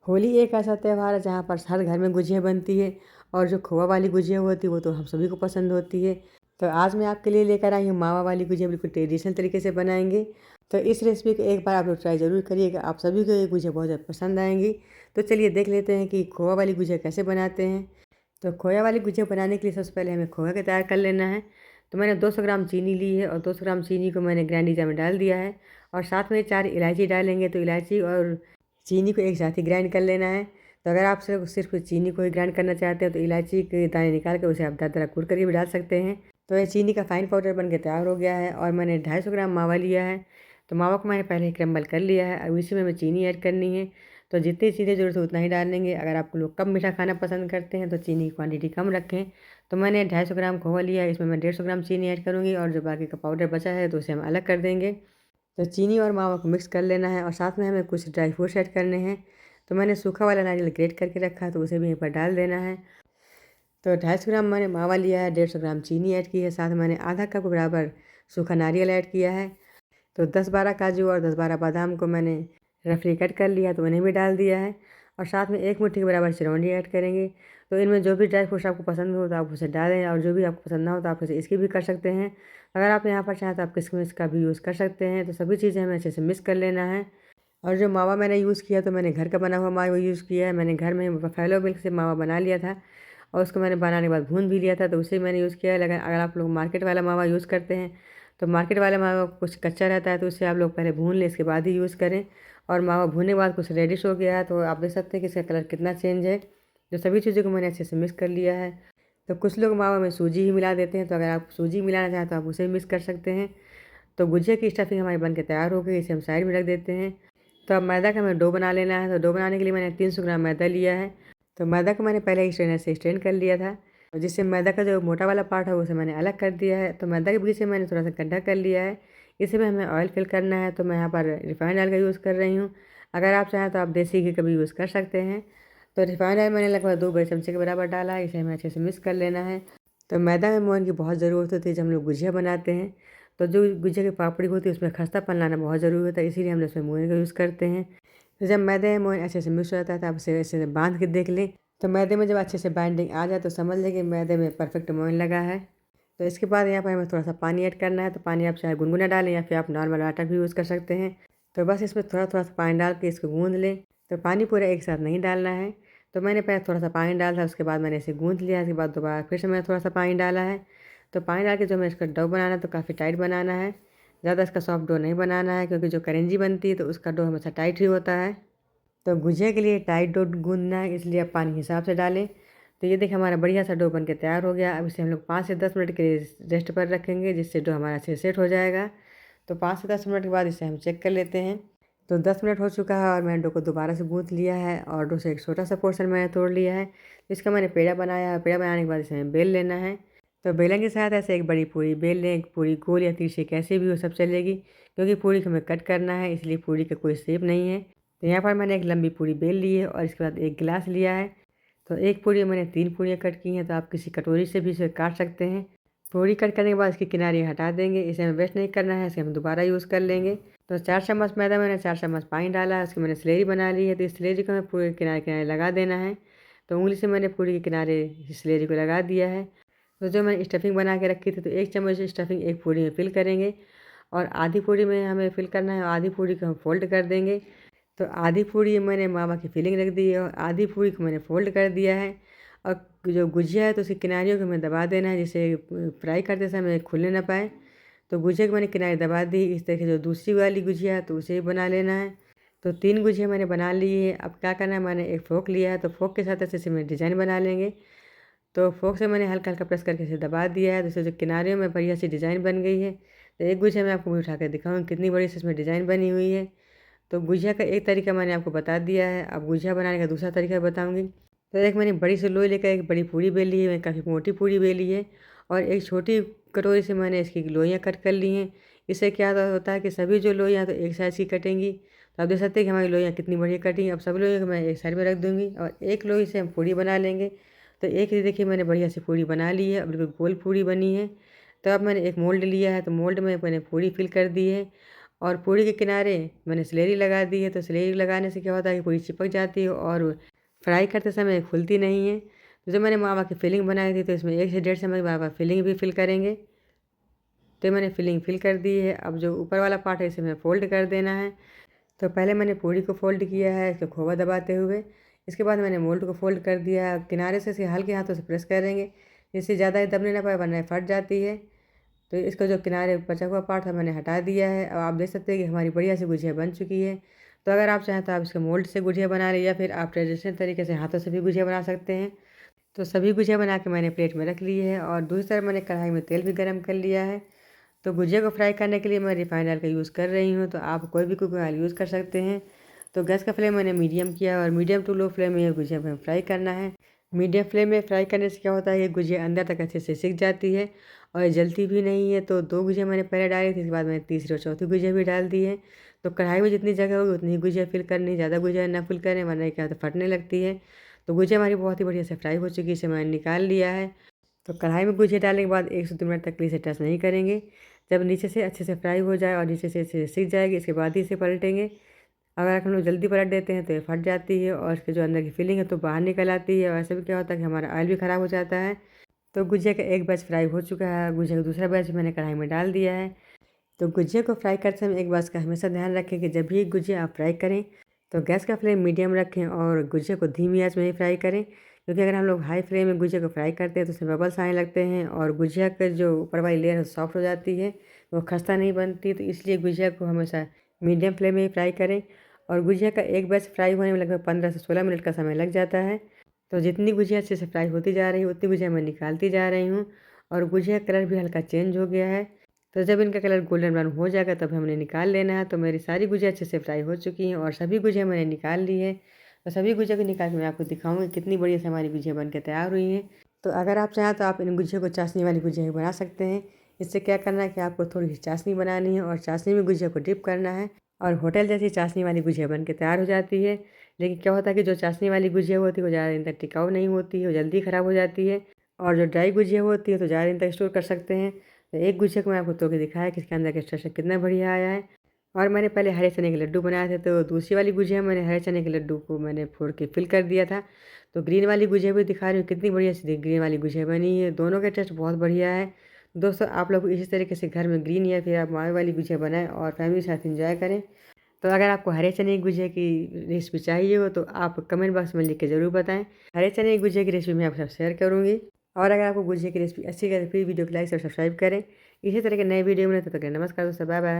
होली एक ऐसा त्यौहार है जहाँ पर हर घर में गुजिया बनती है और जो खोआ वाली गुजिया होती है वो तो हम सभी को पसंद होती है। तो आज मैं आपके लिए लेकर आई हूँ मावा वाली गुजिया, बिल्कुल ट्रेडिशनल तरीके से बनाएंगे। तो इस रेसिपी को एक बार आप लोग ट्राई ज़रूर करिएगा, आप सभी को ये गुजिया बहुत ज़्यादा पसंद आएंगी। तो चलिए देख लेते हैं कि खोआ वाली गुजिया कैसे बनाते हैं। तो खोया वाली गुजिया बनाने के लिए सबसे पहले हमें खोया का तैयार कर लेना है। तो मैंने 200 ग्राम चीनी ली है और 200 ग्राम चीनी को मैंने ग्राइंडर जार में डाल दिया है और साथ में 4 इलायची डालेंगे। तो इलायची और चीनी को एक साथ ही ग्राइंड कर लेना है। तो अगर आप सिर्फ चीनी को ही ग्राइंड करना चाहते हैं तो इलायची के दाने निकाल कर उसे आप दरदरा कूट करके भी डाल सकते हैं। तो ये चीनी का फाइन पाउडर बन के तैयार हो गया है और मैंने 250 ग्राम मावा लिया है। तो मावा को मैंने पहले ही क्रम्बल कर लिया है। अब इसी में हमें चीनी ऐड करनी है। तो जितनी चीनी ज़रूरत है उतना ही डालेंगे। अगर आप लोग कम मीठा खाना पसंद करते हैं तो चीनी की क्वांटिटी कम रखें। तो मैंने 250 ग्राम खोआ लिया है, इसमें मैं 150 ग्राम चीनी ऐड करूँगी और जो बाकी का पाउडर बचा है तो उसे हम अलग कर देंगे। तो चीनी और मावा को मिक्स कर लेना है और साथ में हमें कुछ ड्राई फ्रूट्स ऐड करने हैं। तो मैंने सूखा वाला नारियल ग्रेट करके रखा है तो उसे भी यहीं पर डाल देना है। तो 250 ग्राम मैंने मावा लिया है, 150 ग्राम चीनी ऐड की है, साथ में मैंने आधा कप बराबर सूखा नारियल ऐड किया है। तो 10-12 काजू और 10-12 बादाम को मैंने रफली कट कर लिया तो उन्हें भी डाल दिया है और साथ में 1 मुट्ठी के बराबर चिरौंजी ऐड करेंगे। तो इनमें जो भी ड्राई फ्रूट्स आपको पसंद हो तो आप उसे डालें और जो भी आपको पसंद ना हो तो आप इसे इसकी भी कर सकते हैं। अगर आप यहाँ पर चाहें तो आप किशमिश का भी यूज़ कर सकते हैं। तो सभी चीज़ें हमें अच्छे से मिक्स कर लेना है। और जो मावा मैंने यूज़ किया तो मैंने घर का बना हुआ मावा यूज़ किया है। मैंने घर में बफेलो मिल्क से मावा बना लिया था और उसको मैंने बनाने के बाद भून भी लिया था तो उसे मैंने यूज़ किया है। लेकिन अगर आप लोग मार्केट वाला मावा यूज़ करते हैं तो मार्केट वाला मावा कुछ कच्चा रहता है तो उसे आप लोग पहले भून लें, इसके बाद ही यूज़ करें। और मावा भूनने के बाद कुछ रेडिश हो गया है तो आप देख सकते हैं कि इसका कलर कितना चेंज है। जो सभी चीज़ों को मैंने अच्छे से मिक्स कर लिया है। तो कुछ लोग मावा में सूजी ही मिला देते हैं, तो अगर आप सूजी मिलाना चाहें तो आप उसे भी मिक्स कर सकते हैं। तो गुजिया की स्टफिंग हमारी बन के तैयार हो गई, इसे हम साइड में रख देते हैं। तो अब मैदा का हमें डो बना लेना है। तो डो बनाने के लिए मैंने 300 ग्राम मैदा लिया है। तो मैदा को मैंने पहले ही स्ट्रेनर से स्ट्रेन कर लिया था और जिससे मैदा का जो मोटा वाला पार्ट है उसे मैंने अलग कर दिया है। तो मैदा के बीच से मैंने थोड़ा सा गड्ढा कर लिया है, इसी में हमें ऑयल फिल करना है। तो मैं यहाँ पर रिफाइंड ऑयल का यूज़ कर रही हूँ। अगर आप चाहें तो आप देसी घी का भी यूज़ कर सकते हैं। तो रिफाइंड ऑयल मैंने लगभग 2 बड़े चमचे के बराबर डाला है, इसे हमें अच्छे से मिक्स कर लेना है। तो मैदा में मोहन की बहुत ज़रूरत होती है जब हम लोग गुजिया बनाते हैं। तो जो गुजिया की पापड़ी होती है उसमें खस्तापन लाना बहुत ज़रूरी होता है, इसीलिए हम लोग उसमें मोहन का यूज़ करते हैं। तो जब मैदे में मोहन अच्छे से मिक्स हो जाता है तो आप इसे अच्छे से बांध के देख लें। तो मैदे में जब अच्छे से बाइंडिंग आ जाए तो समझ लें कि मैदे में परफेक्ट मोहन लगा है। तो इसके बाद यहाँ पर हमें थोड़ा सा पानी ऐड करना है। तो पानी आप चाहे गुनगुना डालें या फिर आप नॉर्मल वाटर भी यूज़ कर सकते हैं। तो बस इसमें थोड़ा थोड़ा सा पानी डाल के इसको गूँध लें। तो पानी पूरा एक साथ नहीं डालना है। तो मैंने पहले थोड़ा सा पानी डाला था, उसके बाद मैंने इसे गूँध लिया। उसके बाद दोबारा फिर से मैंने थोड़ा सा पानी डाला है। तो पानी डाल के जो हमें इसका डो बनाना है तो काफ़ी टाइट बनाना है, ज़्यादा इसका सॉफ्ट डो नहीं बनाना है, क्योंकि जो करेंजी बनती है तो उसका डो हमेशा टाइट ही होता है। तो गुजिया के लिए टाइट डो गूंदना है, इसलिए आप पानी हिसाब से डालें। तो ये देखिए हमारा बढ़िया सा डो बन के तैयार हो गया। अब इसे हम लोग 5 से 10 मिनट के लिए रेस्ट पर रखेंगे, जिससे डो हमारा अच्छे से सेट हो जाएगा। तो 5 से 10 मिनट के बाद इसे हम चेक कर लेते हैं। तो 10 मिनट हो चुका है और मैंने डो को दोबारा से गूँथ लिया है और डो से एक छोटा सा पोर्शन मैंने तोड़ लिया है। तो इसका मैंने पेड़ा बनाया है। पेड़ा बनाने के बाद इसे हमें बेल लेना है। तो बेलन के साथ ऐसे एक बड़ी पूरी बेल लें, एक पूरी गोल या तिरछी कैसे भी हो सब चलेगी, क्योंकि पूरी को हमें कट करना है, इसलिए पूरी का कोई शेप नहीं है। तो यहाँ पर मैंने एक लंबी पूरी बेल ली है और इसके बाद एक गिलास लिया है। तो एक पूरी मैंने 3 पूरियाँ कट की हैं, तो आप किसी कटोरी से भी इसे काट सकते हैं। पूरी कट करने के बाद इसकी किनारे हटा देंगे, इसे हमें वेस्ट नहीं करना है, इसे हम दोबारा यूज़ कर लेंगे। तो 4 चम्मच मैदा मैंने 4 चम्मच पानी डाला है, उसकी मैंने स्लेरी बना ली है। तो इस स्लेरी को हमें पूरे किनारे किनारे लगा देना है। तो उंगली से मैंने पूरी के किनारे स्लेरी को लगा दिया है। तो जो मैंने स्टफिंग बना के रखी थी तो 1 चम्मच स्टफिंग एक पूरी में फिल करेंगे और आधी पूरी में हमें फिल करना है और आधी पूरी को हम फोल्ड कर देंगे। तो आधी पूरी मैंने मावा की फिलिंग रख दी है और आधी पूरी को मैंने फोल्ड कर दिया है। और जो गुजिया है तो उसकी किनारियों को हमें दबा देना है, जिससे फ्राई करते समय खुलने ना पाए। तो गुजिया को मैंने किनारे दबा दी। इस तरह से जो दूसरी वाली गुजिया है तो उसे भी बना लेना है। तो 3 गुजिया मैंने बना ली है। अब क्या करना है, मैंने एक फोक लिया है, तो फोक के साथ ऐसे से मैं डिज़ाइन बना लेंगे। तो फोक से मैंने हल्का हल्का प्रेस करके इसे दबा दिया है, जिससे जो किनारियों में बढ़िया सी डिज़ाइन बन गई है। तो एक गुजिया मैं आपको भी उठा कर दिखाऊँगी कितनी बड़ी सी इसमें डिज़ाइन बनी हुई है। तो गुजिया का एक तरीका मैंने आपको बता दिया है, अब गुजिया बनाने का दूसरा तरीका बताऊँगी। तो एक मैंने बड़ी सी लोई लेकर एक बड़ी पूरी बेल ली है, मैंने काफ़ी मोटी पूरी बेली है और एक छोटी कटोरी से मैंने इसकी लोइयाँ कट कर ली हैं। इससे क्या होता है कि सभी जो लोइयाँ तो एक साइज़ की कटेंगी। तो आप देख सकते हैं कि हमारी लोइयाँ कितनी बढ़िया कटी हैं। अब सभी लोइयों को मैं एक साइड में रख दूँगी और एक लोई से हम पूरी बना लेंगे। तो एक ये देखिए मैंने बढ़िया सी पूरी बना ली है, अब बिल्कुल गोल पूरी बनी है। तो अब मैंने एक मोल्ड लिया है, तो मोल्ड में मैंने पूरी फिल कर दी है और पूड़ी के किनारे मैंने स्लेरी लगा दी है। तो स्लेरी लगाने से क्या होता है कि पूड़ी चिपक जाती है और फ्राई करते समय खुलती नहीं है। तो जब मैंने मावा की फिलिंग बनाई थी तो इसमें 1 से 1.5 चम्मच मावा फिलिंग भी फिल करेंगे। तो मैंने फिलिंग फिल कर दी है। अब जो ऊपर वाला पार्ट है इसे हमें फोल्ड कर देना है। तो पहले मैंने पूड़ी को फोल्ड किया है इसको खोवा दबाते हुए। इसके बाद मैंने मोल्ड को फोल्ड कर दिया है। किनारे से इसे हल्के हाथों से प्रेस करेंगे, जिससे ज़्यादा ही दबने ना पाए वरना फट जाती है। तो इसका जो किनारे बचा हुआ पार्ट था मैंने हटा दिया है। अब आप देख सकते हैं कि हमारी बढ़िया सी गुजिया बन चुकी है। तो अगर आप चाहें तो आप इसके मोल्ड से गुजिया बना लें या फिर आप ट्रेडिशनल तरीके से हाथों से भी गुजिया बना सकते हैं। तो सभी गुजिया बना के मैंने प्लेट में रख ली है और दूसरी तरफ मैंने कढ़ाई में तेल भी गर्म कर लिया है। तो गुजिया को फ्राई करने के लिए मैं रिफाइंड ऑयल का यूज़ कर रही हूँ। तो आप कोई भी कुकिंग ऑयल यूज़ कर सकते हैं। तो गैस का फ्लेम मैंने मीडियम किया और मीडियम टू लो फ्लेम में ये गुजिया हमें फ्राई करना है। मीडियम फ्लेम में फ्राई करने से क्या होता है कि गुजिया अंदर तक अच्छे से सिक जाती है और जलती भी नहीं है। तो 2 गुजिया मैंने पहले डाली थी, इसके बाद मैंने तीसरी और चौथी गुजिया भी डाल दी है। तो कढ़ाई में जितनी जगह होगी उतनी ही गुजिया फिल करनी, ज़्यादा गुजिया ना फिल करें वरना क्या होता है फटने लगती है। तो गुजिया हमारी बहुत ही बढ़िया से फ्राई हो चुकी है, इसे मैंने निकाल लिया है। तो कढ़ाई में गुजिया डालने के बाद 1 से 2 मिनट तक इसे टच नहीं करेंगे। जब नीचे से अच्छे से फ्राई हो जाए और नीचे से अच्छे से सीख जाएगी इसके बाद ही इसे पलटेंगे। अगर हम लोग जल्दी पलट देते हैं तो ये फट जाती है और इसके जो अंदर की फिलिंग है तो बाहर निकल आती है और ऐसे भी क्या होता है कि हमारा ऑयल भी ख़राब हो जाता है। तो गुजिया का एक बैच फ्राई हो चुका है, गुजिया का दूसरा बैच मैंने कढ़ाई में डाल दिया है। तो गुजिया को फ्राई करते समय एक बात का हमेशा ध्यान रखें कि जब भी गुजिया आप फ्राई करें तो गैस का फ्लेम मीडियम रखें और गुजिया को धीमी आंच में ही फ्राई करें। क्योंकि अगर हम लोग हाई फ्लेम में गुजिया को फ्राई करते हैं तो उसमें बबल्स आने लगते हैं और गुजिया का जो ऊपर वाली लेयर है सॉफ्ट हो जाती है, वो खस्ता नहीं बनती। तो इसलिए गुजिया को हमेशा मीडियम फ्लेम में ही फ्राई करें। और गुजिया का एक बैच फ्राई होने में लगभग 15 से 16 मिनट का समय लग जाता है। तो जितनी गुजिया अच्छे से फ्राई होती जा रही है उतनी गुजिया मैं निकालती जा रही हूँ और गुजिया का कलर भी हल्का चेंज हो गया है। तो जब इनका कलर गोल्डन ब्राउन हो जाएगा तब हमने निकाल लेना है। तो मेरी सारी गुजिया अच्छे से फ्राई हो चुकी हैं और सभी गुजिया मैंने निकाल ली है। तो सभी गुजिया को निकाल के मैं आपको दिखाऊंगी कितनी बढ़िया से हमारी गुजिया बन के तैयार हुई हैं। तो अगर आप चाहें तो आप इन गुजिया को चाशनी वाली गुजिया भी बना सकते हैं। इससे क्या करना है कि आपको थोड़ी सी चाशनी बनानी है और चाशनी में गुजिया को डिप करना है और होटल जैसी चाशनी वाली गुजिया बन के तैयार हो जाती है। लेकिन क्या होता है कि जो चाशनी वाली गुजिया होती है वो ज़्यादा दिन तक टिकाऊ नहीं होती है, वो जल्दी ख़राब हो जाती है। और जो ड्राई गुजिया होती है तो ज़्यादा दिन तक स्टोर कर सकते हैं। तो एक गुजिया को मैं आपको तोड़ के दिखाया कि इसके अंदर का स्ट्रक्चर कितना बढ़िया आया है। और मैंने पहले हरे चने के लड्डू बनाए थे, तो दूसरी वाली गुजिया मैंने हरे चने के लड्डू को मैंने फोड़ के फिल कर दिया था। तो ग्रीन वाली गुजिया भी दिखा रही हूँ कितनी बढ़िया सी ग्रीन वाली गुजिया बनी है। दोनों का टेस्ट बहुत बढ़िया है। दोस्तों आप लोग इसी तरीके से घर में ग्रीन या फिर आप मावे वाली गुजिया बनाएं और फैमिली के साथ एंजॉय करें। तो अगर आपको हरे चने की गुजिया की रेसिपी चाहिए हो तो आप कमेंट बॉक्स में लिख के ज़रूर बताएं। हरे चने की गुजिया की रेसिपी मैं आपके साथ शेयर करूँगी। और अगर आपको गुजिया की रेसिपी अच्छी लगे तो प्लीज़ वीडियो को लाइक और सब्सक्राइब करें। इसी तरह के नए वीडियो में तब तक नमस्कार दोस्तों, बाय बाय।